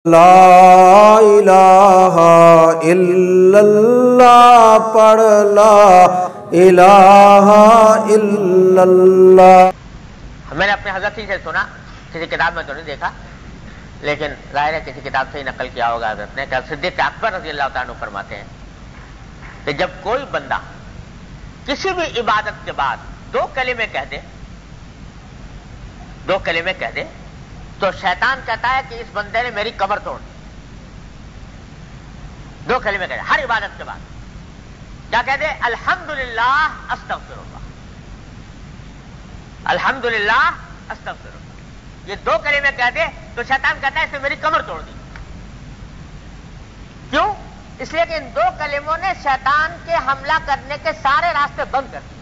لا الہ الا اللہ پڑھ لا الہ الا اللہ۔ میں نے اپنے حضرت ہی سے سنا، کسی کتاب میں تو نہیں دیکھا، لیکن ظاہر ہے کسی کتاب سے ہی نقل کیا ہوگا حضرت نے کہ صدیق اکبر رضی اللہ تعالیٰ عنہ فرماتے ہیں کہ جب کوئی بندہ کسی بھی عبادت کے بعد دو کلمے کہہ دے تو شیطان کہتا ہے کہ اس بندے نے میری کمر توڑ دی۔ دو کلمے کہہ دے ہر عبادت کے بعد، کیا کہہ دے؟ الحمدللہ استغفر اللہ، الحمدللہ استغفر اللہ، یہ دو کلمے کہہ دے تو شیطان کہتا ہے اس نے میری کمر توڑ دی۔ کیوں؟ اس لیے کہ ان دو کلموں نے شیطان کے حملہ کرنے کے سارے راستے بند کر دیے۔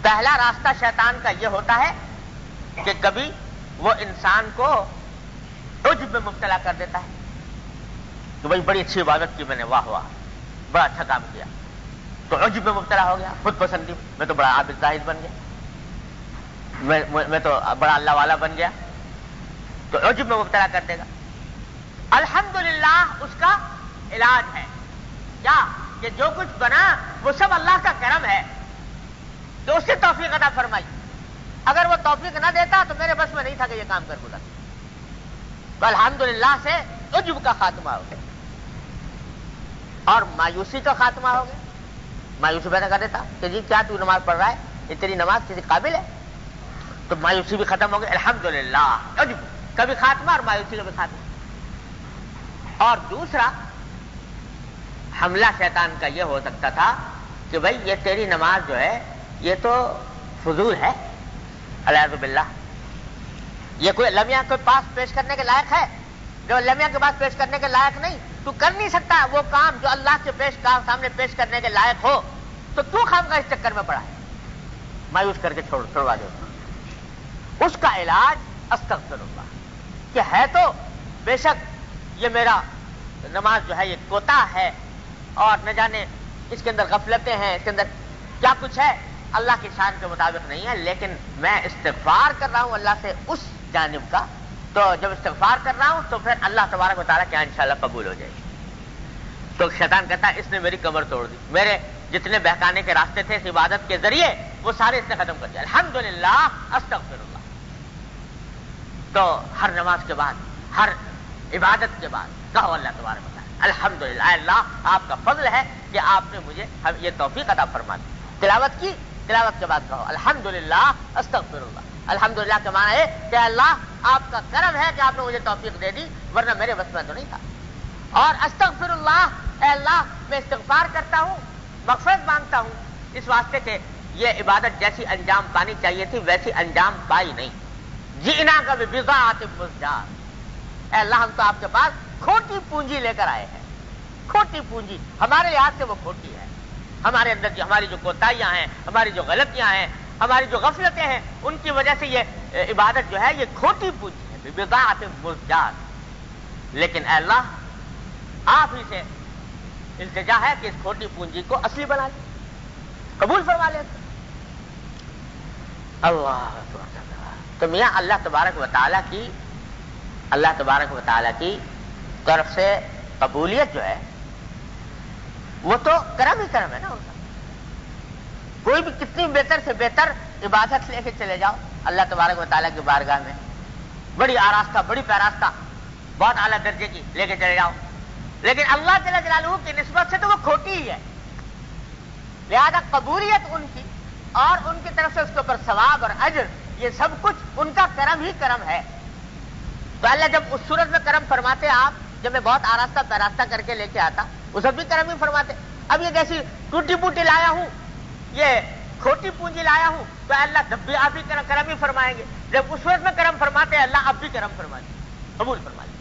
پہلا راستہ شیطان کا یہ ہوتا ہے کہ کبھی وہ انسان کو عجب میں مبتلا کر دیتا ہے کہ بھائی بڑی اچھی عبادت کی میں نے، واہ واہ بڑا اچھا کام کیا، تو عجب میں مبتلا ہو گیا، خود پسندی میں تو بڑا عابد زاہد بن گیا، میں تو بڑا اللہ والا بن گیا، تو عجب میں مبتلا کر دے گا۔ الحمدللہ اس کا علاج ہے کیا؟ کہ جو کچھ بنا وہ سب اللہ کا کرم ہے کہ اس سے توفیق عطا فرمائی، اگر وہ توفیق نہ دیتا تو میرے بس میں نہیں تھا کہ یہ کام کر گزرا۔ تو الحمدللہ سے عجب کا خاتمہ ہو گیا اور مایوسی کا خاتمہ ہو گیا۔ مایوسی پیدا کر دیتا کہ جی کیا تو نماز پڑھ رہا ہے، یہ تیری نماز کسی قابل ہے؟ تو مایوسی بھی ختم ہو گئی، الحمدللہ عجب کا بھی خاتمہ اور مایوسی کا بھی خاتمہ۔ اور دوسرا حملہ شیطان کا یہ ہو سکتا تھا کہ بھائی یہ تیری نماز جو ہے یہ تو فضول ہے، الیاذ باللہ، یہ کوئی لمحہ کے پاس پیش کرنے کے لائق ہے؟ جو لمحہ کے پاس پیش کرنے کے لائق نہیں، تو کر نہیں سکتا وہ کام جو اللہ کے سامنے پیش کرنے کے لائق ہو، تو کیوں خامخواہ اس چکر میں پڑا ہے؟ مایوس کر کے چھوڑوا دو۔ اس کا علاج استغفر اللہ کہ ہے تو بے شک یہ میرا نماز جو ہے یہ کوتا ہے اور نہ جانے اس کے اندر غفلتیں ہیں، اس کے اندر کیا کچھ ہے، اللہ کی شان کے مطابق نہیں ہے، لیکن میں استغفار کر رہا ہوں اللہ سے اس جانب کا، تو جب استغفار کر رہا ہوں تو پھر اللہ تبارک و تعالیٰ کیا انشاءاللہ قبول ہو جائے گی۔ تو شیطان کہتا ہے اس نے میری کمر توڑ دی، میرے جتنے بہکانے کے راستے تھے اس عبادت کے ذریعے وہ سارے اس نے ختم کر دیا۔ الحمدللہ استغفر اللہ۔ تو ہر نماز کے بعد، ہر عبادت کے بعد کہو اللہ تبارک و تعالیٰ الحمدللہ، اللہ آپ کا فضل ہے کہ آپ نے مجھے یہ توفیق عطا فرما دی۔ تلاوت کی، تلاوت کے بعد کہو الحمدللہ استغفر اللہ۔ الحمدللہ کا معنی ہے کہ اللہ آپ کا کرم ہے کہ آپ نے مجھے توفیق دے دی، ورنہ میرے بس میں تو نہیں تھا۔ اور استغفر اللہ، اے اللہ میں استغفار کرتا ہوں، مغفرت مانگتا ہوں اس واسطے کہ یہ عبادت جیسی انجام پانی چاہیے تھی ویسی انجام پائی نہیں۔ جئنا کا ببضاعۃ مزجاۃ، اے اللہ ہم تو آپ کے پاس کھوٹی پونجی لے کر آئے ہیں، کھوٹی پونجی ہمارے لحاظ سے وہ کھوٹی ہے، ہمارے اندر ہماری جو کوتاہیاں ہیں، ہماری جو غلطیاں ہیں، ہماری جو غفلتیں ہیں، ان کی وجہ سے یہ عبادت جو ہے یہ کھوٹی پونجی ہے، ببضاعۃ مزجاۃ۔ لیکن اے اللہ آپ ہی سے التجا ہے کہ اس کھوٹی پونجی کو اصلی بنا لیں، قبول فرما لیں۔ اللہ تو میاں اللہ تبارک و تعالیٰ کی طرف سے قبولیت جو ہے وہ تو کرم ہی کرم ہے نا ان کا۔ کوئی بھی کتنی بہتر سے بہتر عبادت لے کے چلے جاؤ اللہ تبارک و تعالیٰ کی بارگاہ میں، بڑی آراستہ، بڑی پیراستہ، بہت اعلیٰ درجے کی لے کے چلے جاؤ، لیکن اللہ جل جلالہ کی نسبت سے تو وہ کھوٹی ہی ہے۔ لہذا قبولیت ان کی اور ان کی طرف سے اس کے اوپر ثواب اور اجر، یہ سب کچھ ان کا کرم ہی کرم ہے۔ تو اللہ جب اس صورت میں کرم فرماتے آپ، جب میں بہت آراستہ پیراستہ کر کے لے کے آتا اس وقت بھی کرم ہی فرماتے۔ اب یہ جیسی ٹوٹی پوٹی لایا ہوں، یہ کھوٹی پونجی لایا ہوں، تو اللہ جب بھی آپ ہی کرم ہی فرمائیں گے۔ جب اس صورت میں کرم فرماتے اللہ اب بھی کرم فرماتے، قبول فرماتے۔